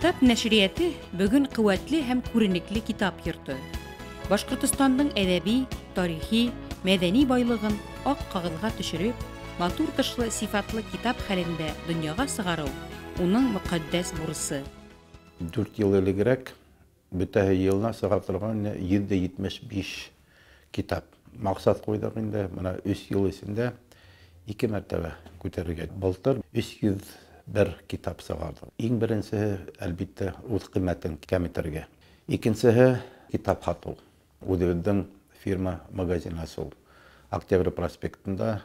Китап нәшрияты бүген куәтле һәм күренекле китап йорты. Башкортостандың әдәби, тарихи, мәдәни байлыгын ак кагылга төшереп, матур тышлы сифатлы китап хәлендә дөньяга сыгару уның мөкатдәс бурысы. 4 ел элегрәк бөтәһе елына сыга торган 775 китап. Максат куйдык инде, менә 3 ел эчендә 2 мәртәбә күтәрергә. Былтыр 301 китап сыгардык. Иң беренчеһе, әлбәттә, үз кыйммәтен кәмитергә. Икенчеһе китап хату. Үзебезнең фирма магазин ачу. Октябрь проспектында,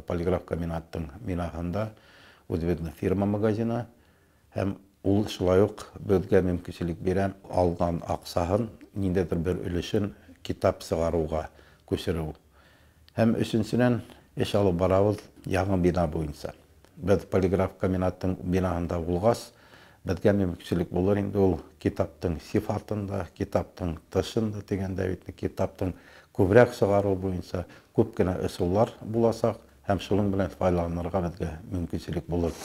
полиграф комбинаттың минахында үзебезнең фирма магазины һәм ул шулай ук безгә мөмкинлек бирә алган аксаһын ниндидер бер өлешен китап сыгаруга күчерү. Һәм өченчедән эш алып барабыз яңа бина буенча. Без полиграф комбинаттың бинаһында булгас, безгә мөмкинлек булыр инде ул китаптың сифатында, китаптың тышында дигәндә бит китаптың күбрәк сыгару буенча күп кенә ысуллар буласак һәм шуның белән файдаланырга безгә мөмкинлек булыр.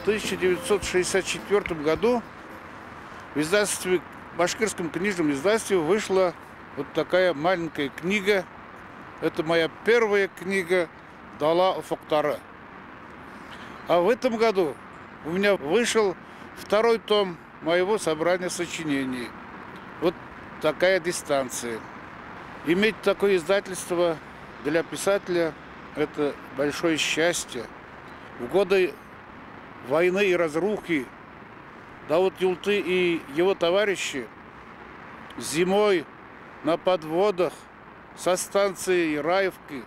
В 1964 году в издательстве, в Башкирском книжном издательстве вышла вот такая маленькая книга. Это моя первая книга «Дала Уфуктары». А в этом году у меня вышел второй том моего собрания сочинений. Вот такая дистанция. Иметь такое издательство для писателя – это большое счастье. В годы войны и разрухи Дауд Юлты и его товарищи зимой на подводах со станции Раевки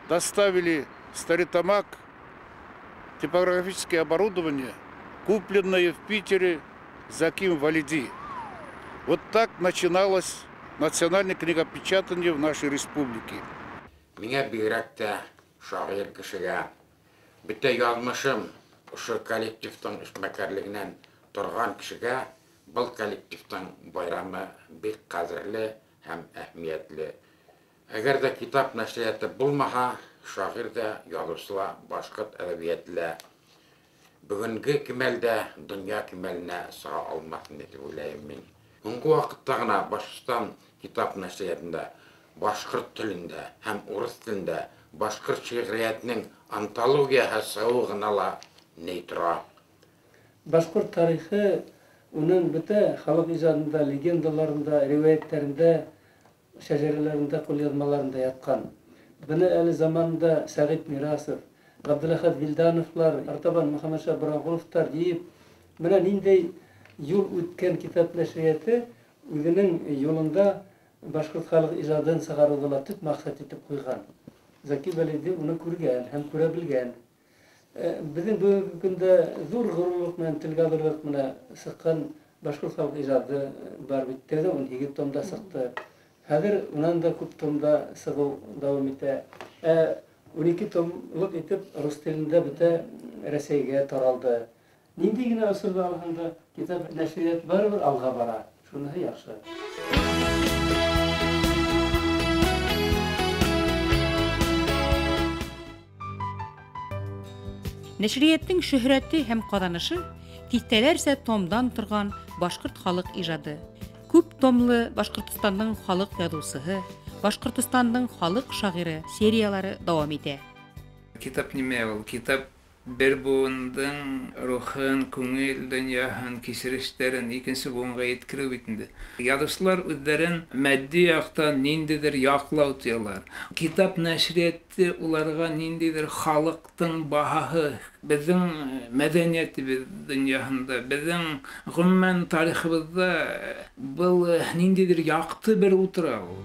доставили в Старитамак типографическое оборудование, купленное в Питере Заким Валиди. Вот так начиналось национальное книгопечатание в нашей республике. Меня бигрәктә шагыйрь кешегә бөтә язмышым ошо коллективтың эшмәкәрлегеннән торган кешегә был коллективтың байрамы бик кадерле һәм әһмиятле. Әгәр дә китап нәшрияты булмаһа, шагыйрь дә, язучы да, башкорт әдәбияты бүгенге кимәлдә дөнья кимәленә сыга алмасын дип уйлыйм мин. Бүгенге вакытта гына Башкортстан китап нәшриятында башкорт телендә һәм урыс телендә башкорт шигъриятының антологияһы сыгу гына ла нейтра. Башкорт тарихы уның бөтә халык иҗатында, легендаларында, риваятләрендә, шәҗәрәләрендә, кулъязмаларында яткан. Буны әле заманда Сәгыйть Мирасов, Габдулахат Вилдановлар, Артабан Мөхәммәдшah Бораңғоловтар дип, менә ниндәй юл үткән китап нәшрияты үзенең юлында башкорт халык иҗатын сыгаруга төп максат итеп куйган. Заки Валиди уны күргән һәм күрә белгән. Безнең бүгенге көндә зур горурлык белән телгә алырлык менә сыккан башкорт халык ижады бар биттеде 12 томда сыкты. Хәзер унан да күп томда сыгу дәвам итә. 12 томлык итеп рус телендә бите Рәсәйгә таралды. Нинди генә усырда алганда китап нәшрият барыбер алга бара. Шуныһы яхшы. Нәшрияттың шөһрәте һәм казанышы тиҫтәләрсә томдан торган башкорт халык ижады. Күп томлы Башкортстанның халык язучысы, Башкортстанның халык шагыйре сериялары дәвам итә. Китап нимә ул? Китап бер буынның рухын, күңел дөньяһын, кисерештәрен икенче буынга yetkерү бит инде. Язучылар үзләрен матди яктан ниндидер яклау тыялар. Китап нәшрияты уларга ниндидер халыктың баһаһы, безнең мәдәниятебез дөньяһында, безнең гомумән тарихыбызда был ниндидер якты бер утыра ул.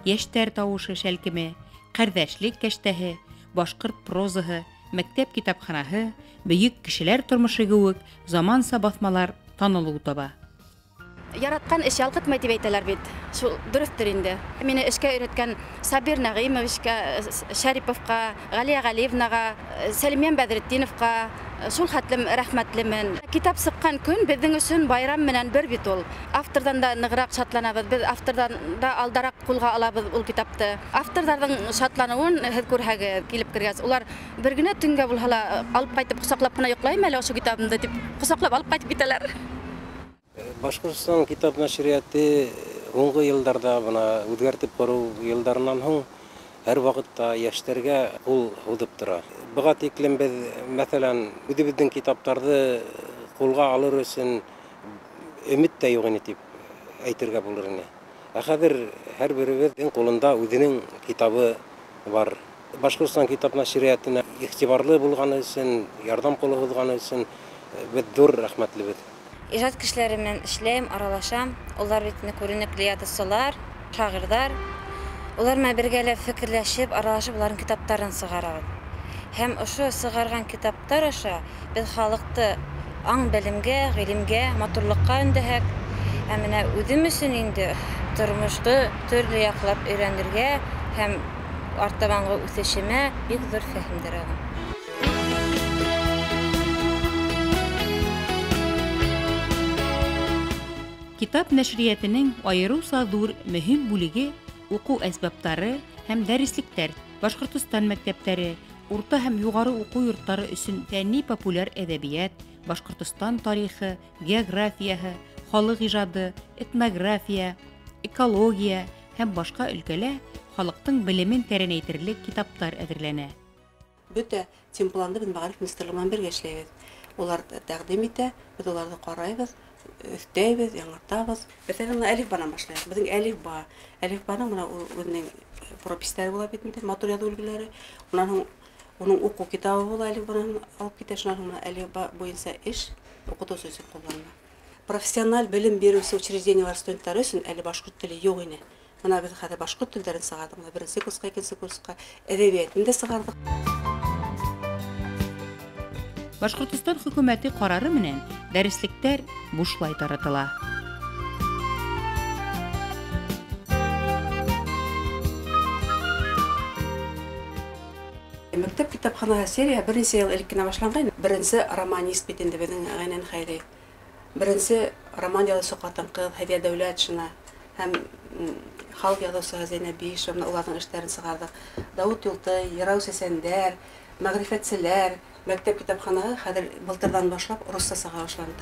Яшьтәр тавышы шәлкеме, кардәшлек кәштәһе, башкорт прозаһы, мәктәп китапханаһы, бөек кешеләр тормышы кеүек заманса басмалар танылу таба. Яраткан эш ялгытмай дип әйтәләр бит. Шул дөрестер инде. Мине эшкә өйрәткән Сабир Нагыймовичка, Шәриповка, Галия Галиевнага, Сәлимән Бәдретдиновка шул хәтлем рәхмәтлемен. Китап сыккан көн безнең өчен байрам менән бер бит ул. Автордан да ныграк шатланабыз. Без автордан да алдарак кулга алабыз ул китапты. Авторларның шатлануын һез күрһәгез килеп кергәс. Улар бер генә төнгә булһа ла алып кайтып кусаклап кына йоклаймы әле ошо китабымды дип кусаклап алып кайтып китәләр. Башкортстан китап нәшрияты һуңгы елларда бына үзгәртеп бару елларынан һуң һәр вакытта яшьләргә кул һудып тора. Буга тиклем без, мәсәлән, үзебезнең китапларны кулга алыр өчен өмет тә юк ине дип әйтергә булыр ине. Хәзер һәр беребезнең кулында үзенең китабы бар. Башкортстан китап нәшриятына игътибарлы булганы өчен, ярдәм кулы һузганы өчен без зур рәхмәтлебез. Ижад кешеләре белән эшләйм, аралашам. Улар бит күренекле язучылар, шагыйрьләр. Улар белән бергәләп фикерләшеп, аралашып, уларның китапларын сыгарабыз. Һәм ошо сыгарган китаптар аша без халыкты аң белемгә, гыйлемгә, матурлыкка өндәһәк, һәм менә үзем өчен инде тормышты төрле яклап өйрәнергә һәм артабанғы үсешемә бик зур фәһемдер алам. Китап нәшриятының айырыуса зур мөһим бүлеге уку әсбаптары һәм дәреслектәр. Башкортстан мәктәпләре, урта һәм югары уку йортлары өчен фәнни популяр әдәбият, Башкортстан тарихы, географияһы, халык ижады, этнография, экология һәм башка өлкәлә халыктың белемен тәрәнәйтерлек китаптар әзерләнә. Бөтә темпланды без мәгариф министрлыгыннан бергә эшләйбез. Улар тәкъдим итә, без уларны карайбыз, өстәйбез, яңартабыз. Мәсәлән, әлифбадан башлайбыз. Безнең әлифба, әлифбаның менә үзенең пропистәре була бит инде, матур язу өлгеләре. Уның уку китабы була, әлифбадан алып китә, шуннан менә әлифба буенча эш укытучы өчен кулланыла. Профессиональ белем бирүче учреждениялар студентлары өчен әле башкорт теле юк ине. Менә без хәзер башкорт телләрен сыгардык, менә беренче курска, икенче курска әдәбиятны да сыгардык. Башкортстан хөкүмәте карары менән дәреслектәр бушлай таратыла. Мәктәп китапханаһы серия беренче ел элек кенә башланган. Беренче романист бит инде безнең Гайнан Хайри. Беренче роман язучы хатын-кыз Һәдия Дәүләтшина һәм халык язучысы Зәйнәп Биишева, уларның эшләрен сыгардык. Давыт Юлтай, Ярау Сәсәндәр, мәгърифәтчеләр, мәктәп китапханага хәзер былтырдан башлап русча сыга башланды.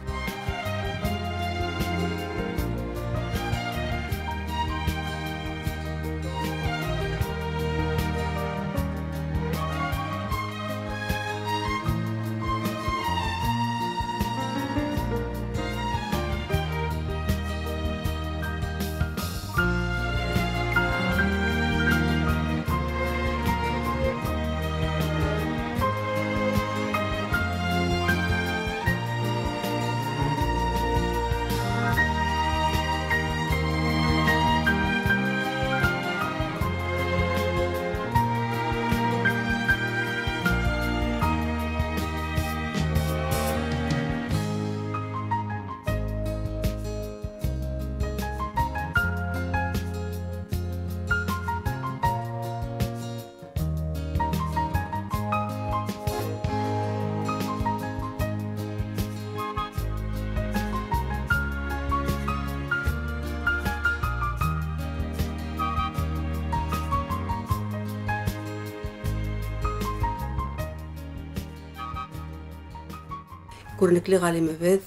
Күренекле галимебез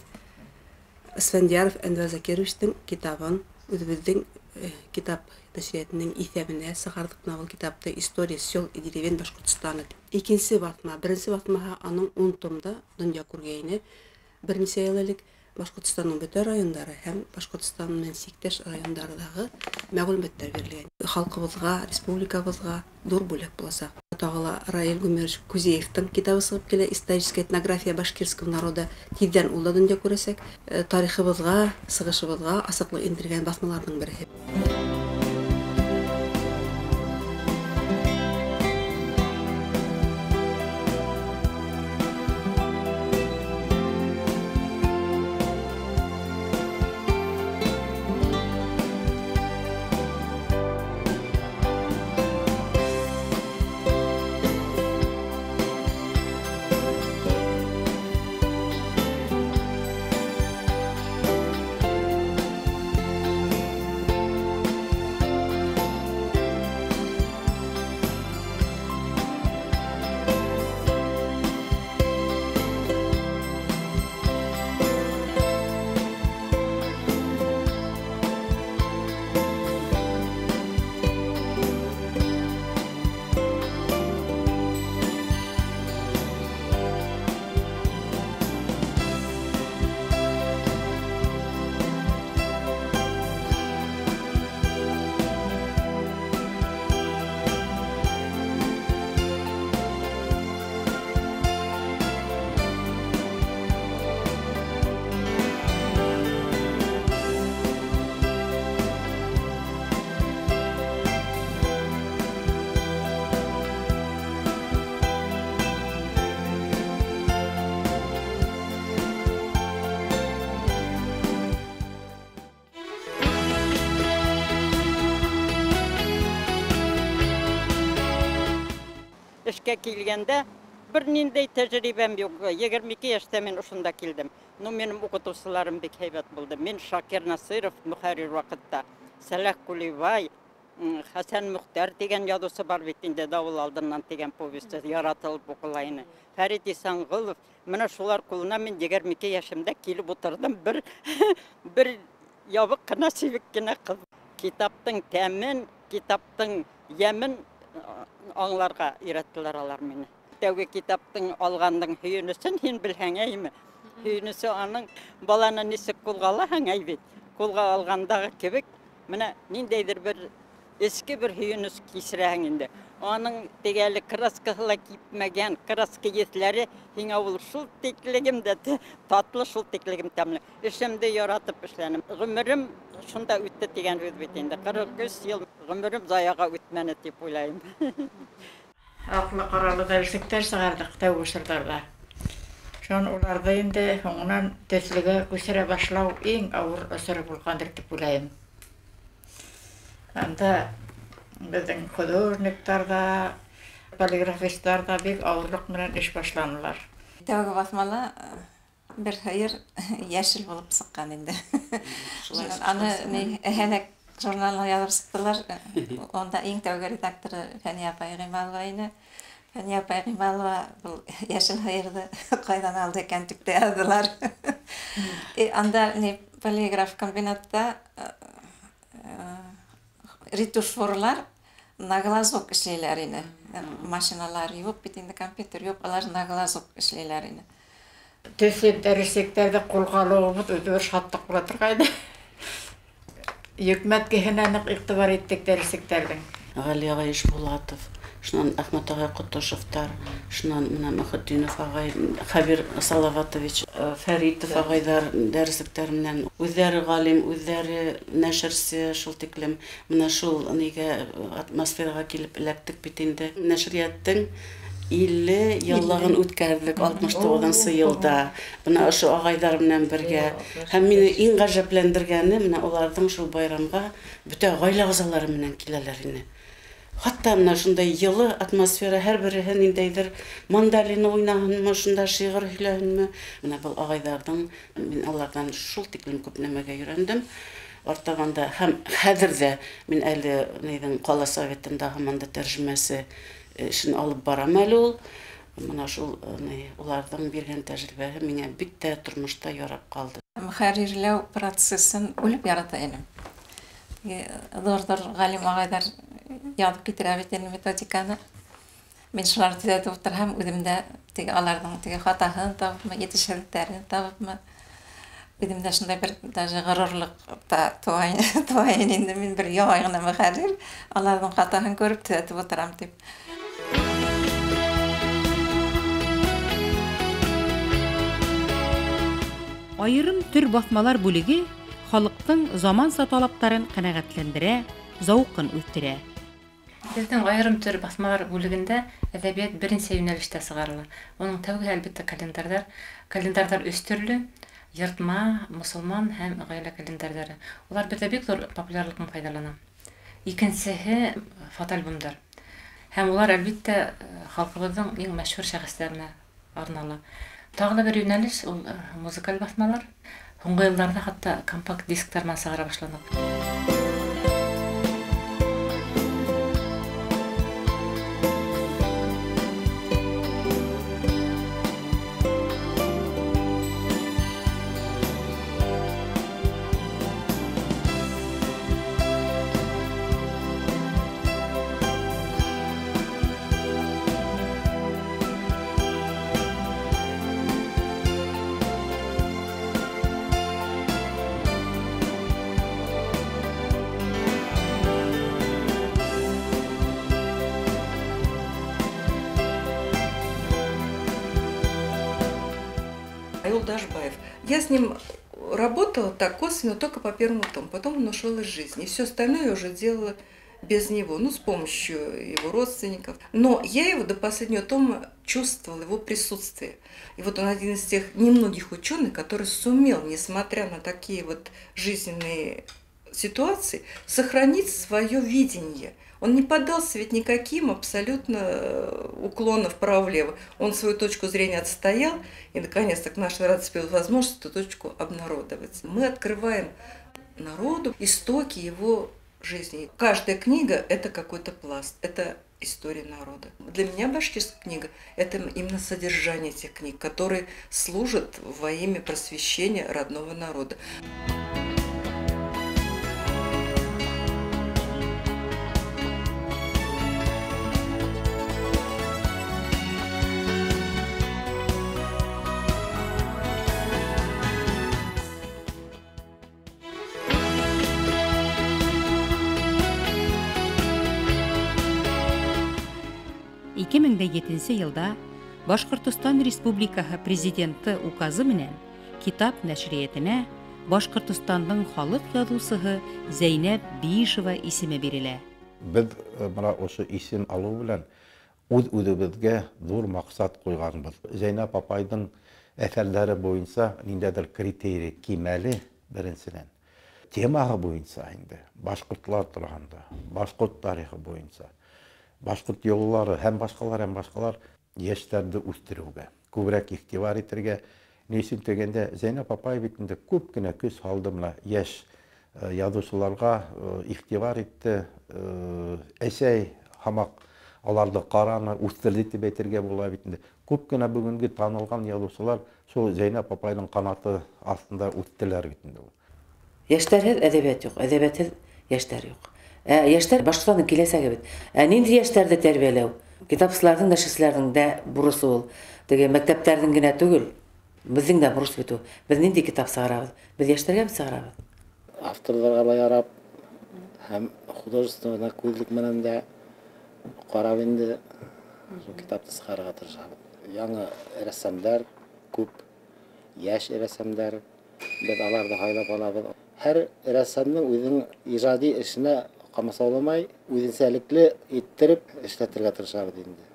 Исфәндияров Әнвәр Закировичтың китабын үзебезнең китап нәшриятының исәбенә сыгардык. Бу китапта «История сел и деревень Башкортостана». Икенче батма, беренче батмага аның 10 томда дөнья күргәне. Беренче еллык Башкортстанның бөтен районнары һәм Башкортстанның сиктәш районнарындагы мәгълүматлар бирелгән. Халкыбызга, республикабызга зур бүләк булачак. Тагыла Раил Гумерович Кузеевтың китабы сыгып килә, «Историческая этнография башкирского народа». Тиздән ул да дөнья күрәсәк, тарихыбызга, сыгышыбызга асыклык индергән басмаларның бере. Эшкә килгәндә бер ниндәй тәҗрибәм юк. 22 яшьтә мин ушында килдем. Минем укытучыларым бик һәйбәт булды. Мин Шакир Насыров, мөхәррир вакытта, Салах Кулибай, Хасан Мухтар дигән язучы бар бит инде, Давыл алдыннан дигән повестьта яратылып укылайны. Фәрит Исангылов, менә шулар кулына мин 22 яшемдә килеп утырдым. Бер ябык кына сивек кенә кыз. Китаптың тәмен, китаптың ямен аңларга өйрәттеләр алар мине. Тәүге китаптың алгандың һөйөнесен һин белһәң әйме? Һөйөнесе аның баланы нисек кулга һәңәй бит. Кулга алгандагы кебек, менә ниндәйдер бер эске бер һөйөнес кисерәң инде. Аның тегәле краскаһыла кипмәгән, краска есләре һиңа ул шул тиклегемдә татлы, шул тиклегем тәмле. Эшемдә яратып эшләнем. Гомерем шунда үтте дигән үз бит инде. 43 ел гомерем заяга үтмәне дип уйлайм. Аклы каралы дәлсектәр сыгардык тәүге чордарда. Шон уларда инде соңыннан төслегә күсерә башлау иң авыр әсәр булгандыр дип уйлайм. Анда безнең художникларда, полиграфистларда бик авырлык белән эш башланалар. Тәүге басмалы бер хәер яшел булып сыккан инде. Аны һәлак журналга язып онда иң тәүге редакторы Фәния апай Гыймалова ине. Фәния апай Гыймалова бул яшел хайырды кайдан алды икән дип яздылар. Анда полиграф комбинатта ретушерлар на глазок эшләйләр ине. Машиналар юк, бит инде компьютер юк, алар на глазок эшләйләр ине. Төсле дәреслектәрдә кулга алуыбыз үзе шатлык була торгайды. Хөкүмәт кеһенәне игътибар иттек дәреслектәрдән. Галия Ишбулатов, шунан Әхмәт агай Кутушевтар, шунан менә Мөхәддинов агай, Хабир Салаватович, Фәритов агайлар дәреслектәр менән үзләре галим, үзләре нәшерсе, шул тиклем менә шул нигә атмосферага килеп эләктек бит инде. Нәшрияттың 50 еллыгын үткәрдек 69 елда. Менә ошо агайлар белән бергә. Һәм мине иң гаҗәпләндергәне менә уларның шул байрамга бүтә гаилә агзалары белән киләләр ине. Хатта менә шундай йылы атмосфера, һәр береһе ниндәйдер мандолина уйнаһынмы, шунда шигырь һөйләһенме. Менә бу агайларның мин алардан шул тиклем күп нәмәгә өйрәндем. Артаганда һәм хәзер дә мин әле нидән Кала Советында һаманда тәрҗемәсе эшен алып барам әле ул. Менә шул уларның биргән тәҗрибәһе миңа бик тә тормышта ярап калды. Мөхәррирләү процессын үлеп ярата идем. Зур галим агайлар язып китерә бит инде методиканы. Мин шуларны төзәтеп утырам, үземдә теге аларның теге хатаһын табып, җитешсезлекләрен табып, үземдә шундай бер даже горурлык та туайын инде мин бер яңа гына мөхәррир, аларның хатаһын күреп төзәтеп утырам дип. Айрым төр басмалар бүлеге халыктың заманса талаптарын канәгатьләндерә, зауқын үстерә. Безнең айрым төр басмалар бүлегендә әдәбият беренче юнәлештә сыгарыла. Оның тәүге әлбәттә календарьлар. Календарьлар өч төрле: йортма, мусулман һәм гаилә календарьлары. Улар бездә бик зур популярлыктан файдалана. Икенчесе фотоальбомдар. Һәм улар әлбәттә халкыбызның иң мәшһүр шәхесләренә арнала. Тагы бер юнәлеш ул музыкаль басмалар. Соңгы елларда хәтта компакт дисктар менән сыгара башланды. Я с ним работала так косвенно только по первому тому, потом он ушел из жизни. И все остальное я уже делала без него, с помощью его родственников. Но я его до последнего тома чувствовала, его присутствие. И вот он один из тех немногих ученых, который сумел, несмотря на такие вот жизненные ситуации, сохранить свое видение. Он не поддался ведь никаким абсолютно уклонам вправо-влево. Он свою точку зрения отстоял, и наконец-то к нашей радости появилась возможность эту точку обнародовать. Мы открываем народу истоки его жизни. Каждая книга – это какой-то пласт, это история народа. Для меня башкирская книга – это именно содержание этих книг, которые служат во имя просвещения родного народа. Елда Башкортостан Республикаһы президенты указы менән китап нәшриятенә Башкортостандың халык язучысы Зәйнәп Биишева исеме бирелә. Без мына ошо исем алу белән үз-үзебезгә зур максат куйганбыз. Зәйнәп апайдың әсәрләре буенча ниндәдер критерий кимәле беренчедән. Темага буенча инде башкортлар торганда, башкорт тарихы буенча башкорт юллары һәм башкалар яшьләрне үстерүгә, күбрәк игътибар итәргә, нисен дигәндә Зәйнәп апай бит инде күп кенә көч алды менә яшь язучыларга игътибар итте, әсәй хамак аларды караны, үстерди дип әйтергә була бит инде. Күп кенә бүгенге танылган язучылар шул Зәйнәп апайның канаты астында үттеләр бит инде. Яшьләрһез әдәбият юк, әдәбиятсыз яшьләр юк. Яшьләр Башкортстанның киләсәге бит. Нинди яшьләрне тәрбияләү? Китапчыларның да, шәхесләрнең дә бурысы ул. Теге мәктәпләрнең генә түгел, безнең дә бурыс бит ул. Без нинди китап сыгарабыз? Без яшьләргә сыгарабыз. Авторларга баярап һәм художественно күзлек менән дә карап инде китапты сыгарга тырышабыз. Яңа рәссамнар күп, яшь рәссамнар, без аларны хайлап алабыз. Һәр рәссамның үзенең иҗади эшенә камасауламай, үзенчәлекле иттереп эшләтергә тырышабыз инде.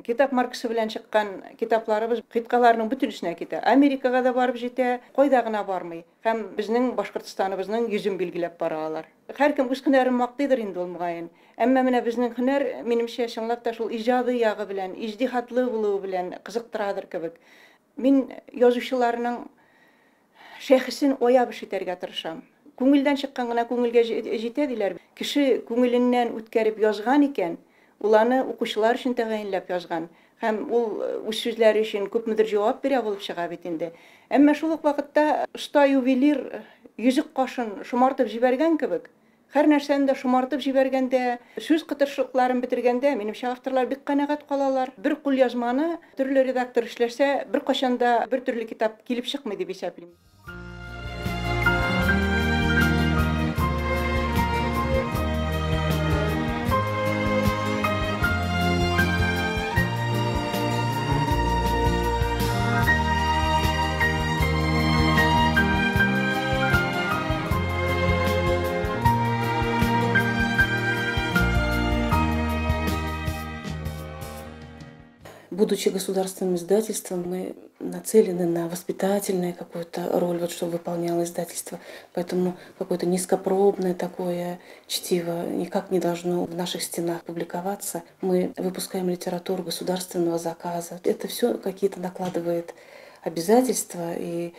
Китап маркасы белән чыккан китапларыбыз кыткаларның бөтенесенә китә. Америкага да барып җитә, кайда гына бармый. Һәм безнең Башкортстаныбызның йөзен билгеләп баралар. Һәркем үз һөнәрен мактыйдыр инде ул мөгаен. Әмма менә безнең һөнәр, минемчә, чынлап та шул иҗади ягы белән, иҗтихатлы булуы белән кызыктырадыр кебек. Мин язучыларның шәхесен ояб итәргә тырышам. Күңелдән чыккан гына күңелгә җитә диләр. Кеше күңеленнән үткәреп язган икән, уланы укучылар өчен тәгаенләп язган. Һәм ул үз сүзләре өчен күпмедер җавап бирә булып чыга бит инде. Әмма шул ук вакытта оста ювелир йөзек кашын шомартып җибәргән кебек, һәр нәрсәне дә шомартып җибәргәндә, сүз кытыршыкларын бетергәндә, минемчә, авторлар бик канәгать калалар. Бер кул язманы төрле редактор эшләсә, бер кашанда бер төрле китап килеп чыкмый дип исәплим. Будучи государственным издательством, мы нацелены на воспитательную какую-то роль, вот что выполняло издательство. Поэтому какое-то низкопробное такое чтиво никак не должно в наших стенах публиковаться. Мы выпускаем литературу государственного заказа. Это все какие-то накладывает обязательства, и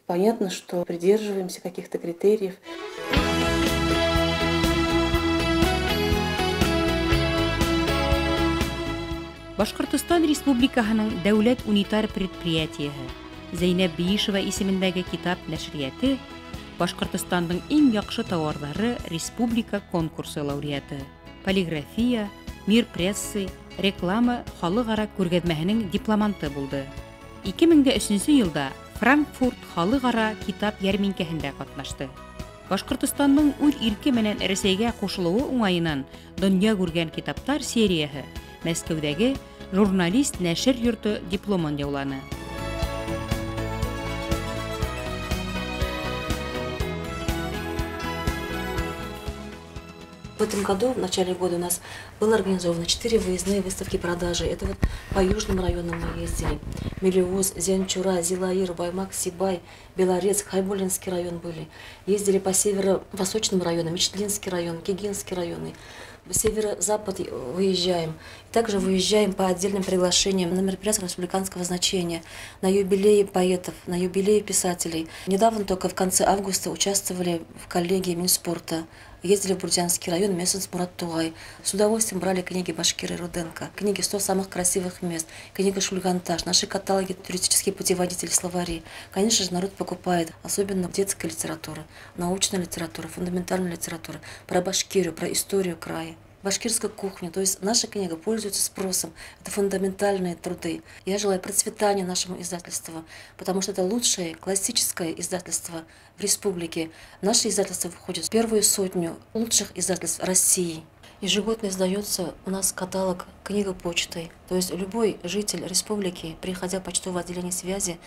понятно, что придерживаемся каких-то критериев. Башкортостан Республикаһының дәүләт унитар предприятиеһы Зәйнәп Биишева исемендәге китап нәшрияты Башкортостандың иң яхшы товарлары республика конкурсы лауреаты. Полиграфия, мир прессы, реклама халыкара күргәзмәһенең дипломанты булды. 2003 елда Франкфурт халыкара китап ярминкәһендә катнашты. Башкортостанның үз ирке менән Рәсәйгә кушылуы уңаеннан дөнья күргән китаптар серияһы Мәскәүдәге журналист нәшер йорты дипломын яуланы. В этом году, в начале года, у нас было организовано 4 выездные выставки продажи. Это вот по южным районам мы ездили. Мелиоз, Зянчура, Зилаир, Баймак, Сибай, Белорецк, Хайбулинский район были. Ездили по северо-восточным районам, Мечетлинский район, Кигинский районы. В северо-запад выезжаем. Также выезжаем по отдельным приглашениям на мероприятия республиканского значения, на юбилеи поэтов, на юбилеи писателей. Недавно, только в конце августа, участвовали в коллегии Минспорта. Ездили в Бурдянский район, местность Мурат Тугай. С удовольствием брали книги Башкира и Руденко, книги «100 самых красивых мест», книга «Шульгантаж», наши каталоги, туристические путеводители, словари. Конечно же, народ покупает, особенно детская литература, научная литература, фундаментальная литература, про Башкирию, про историю края. Башкирская кухня, то есть наша книга пользуется спросом. Это фундаментальные труды. Я желаю процветания нашему издательству, потому что это лучшее классическое издательство в республике. Наше издательство входит в первую сотню лучших издательств России. Ежегодно издается у нас каталог «Книга почтой». То есть любой житель республики, приходя в почтовое отделение связи,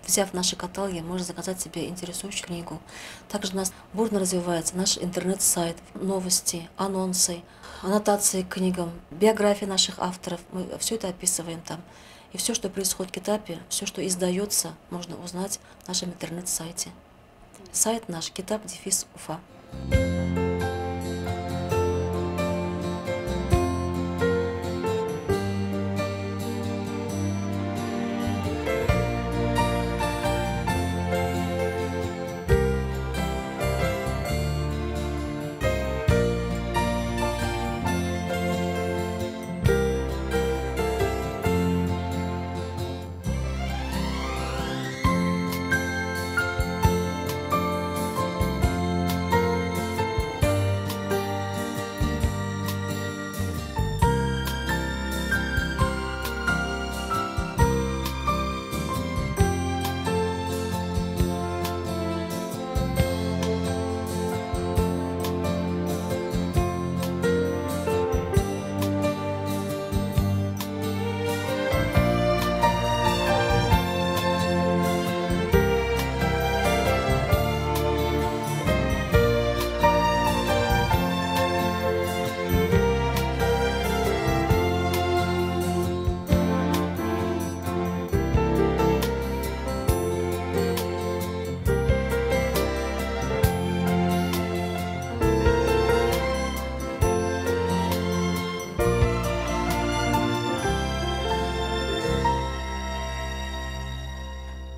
взяв наши каталоги, может заказать себе интересующую книгу. Также у нас бурно развивается наш интернет-сайт, новости, анонсы, аннотации к книгам, биографии наших авторов. Мы все это описываем там. И все, что происходит в Китапе, все, что издается, можно узнать в нашем интернет-сайте. Сайт наш Китап-Уфа.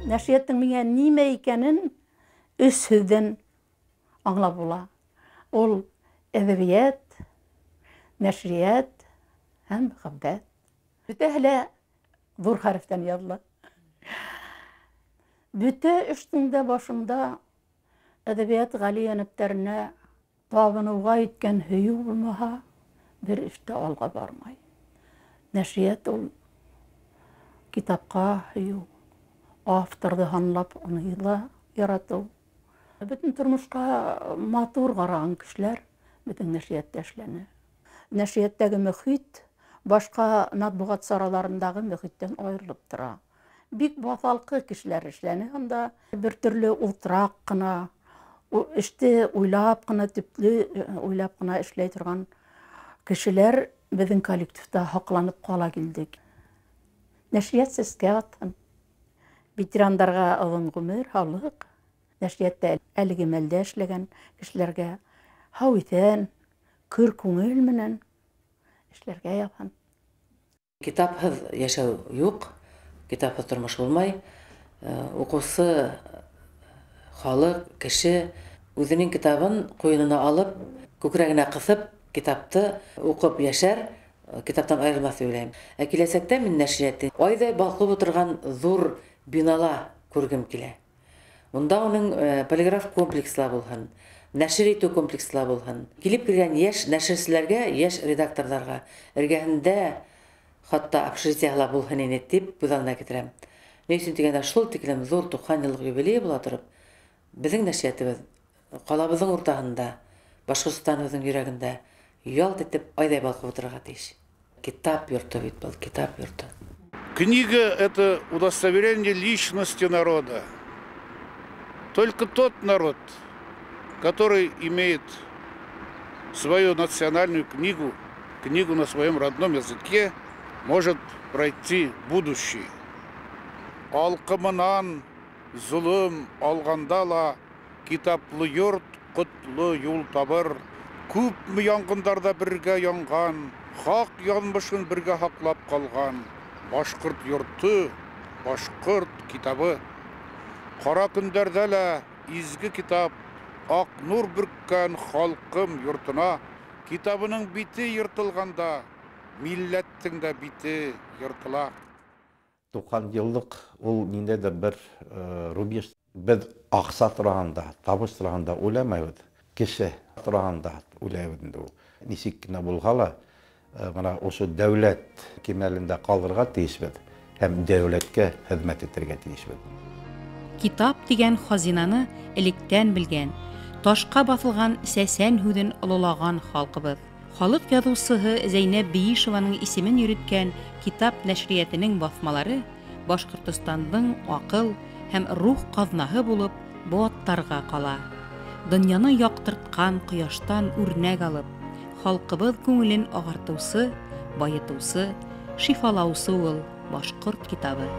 Нәшрияттың миңа нимә икәнен өс һүҙҙән аңлап була. Ул әҙәбиәт, нәшриәт һәм мөхәббәт. Бөтәһе лә ҙур хәрефтән яҙыла. Бөтә эштең дә башында әҙәбиәт ғәлиәнептәренә табыныуға иткән һөйөү булмаһа, бер эштә алға бармай. Нәшриәт ул китапҡа һөйөү, авторҙы һанлап уны яратыу. Бөтөн тормошҡа матур ҡараған кешеләр бөтөн нәшриәттә эшләне. Нәшриәттәге мөхит башҡа матбуғат сараларындағы мөхиттән айырылып тора. Бик баҫалҡы кешеләр эшләне анда, бер төрлө ултыраҡ ҡына, эште уйлап ҡына, төплө уйлап ҡына эшләй торған кешеләр беҙҙең коллективта һаҡланып ҡала килдек. Нәшриәт сәскә атһын. Ветерандарға оҙон ғүмер, һаулыҡ. Нәшриәттә әлеге мәлдә эшләгән кешеләргә һау иҫән, көр күңел менән эшләргә яҙһын. Китапһыҙ йәшәү юҡ, китапһыҙ тормош булмай. Уҡыусы халыҡ, кеше үҙенең китабын ҡуйынына алып, күкрәгенә ҡыҫып, китапты уҡып йәшәр, китаптан айырылмаҫ уйлайым. Ә киләсәктә мин нәшриәтте айҙай балҡып ултырған ҙур бинала күргем килә. Унда уның полиграф комплекслы булһын, нәшер итеү комплекслы булһын. Килеп килгән йәш нәшерселәргә, йәш редакторҙарға эргәһендә хатта общежитиеһы булһын ине тип күҙаллана китерәм. Ни өсөн тигәндә шул тиклем ҙур 90 йыллыҡ юбилей була тороп, беҙҙең нәшриәтебеҙ ҡалабыҙҙың уртаһында, Башҡортостаныбыҙҙың йөрәгендә ялт итеп айҙай балҡып ултырырға тейеш. Китап йорто бит был, китап йорто. Книга — это удостоверение личности народа. Только тот народ, который имеет свою национальную книгу, книгу на своем родном языке, может пройти будущее. Алҡымынан зұлым алғанда ла китаплы йорт ҡотло юл табыр. Күпме янғындарда бергә янған, хаҡ янмышын бергә һаҡлап ҡалған. Башҡорт йорто, башҡорт китабы. Ҡара көндәрҙә лә изге китап, аҡ нур бөрккән халҡым йортона. Китабының бите йыртылғанда, милләттең дә бите йыртыла. 90 йыллыҡ ул ниндәйҙер бер рубеж. Беҙ аҡса торғанда, табыш торғанда уйламайбыҙ. Кеше торғанда уйлайбыҙ. Нисек кенә булһа ла, мына ошо дәүләт кимәлендә ҡалырға тейешбеҙ һәм дәүләткә хеҙмәт итергә тейешбеҙ. Китап дигән хазинаны электән белгән, ташҡа баҫылған сәсән һүҙен ололаған халҡыбыҙ. Халыҡ яҙыусыһы Зәйнәп Бейишеваның исемен йөрөткән китап нәшриәтенең баҫмалары Башҡортостандың аҡыл һәм рух ҡаҙнаһы булып быуаттарға ҡала. Донъяны яҡтыртҡан ҡояштан үрнәк алып, халҡыбыҙ күңелен ағартыусы, байытыусы, шифалаусы ул башҡорт китабы.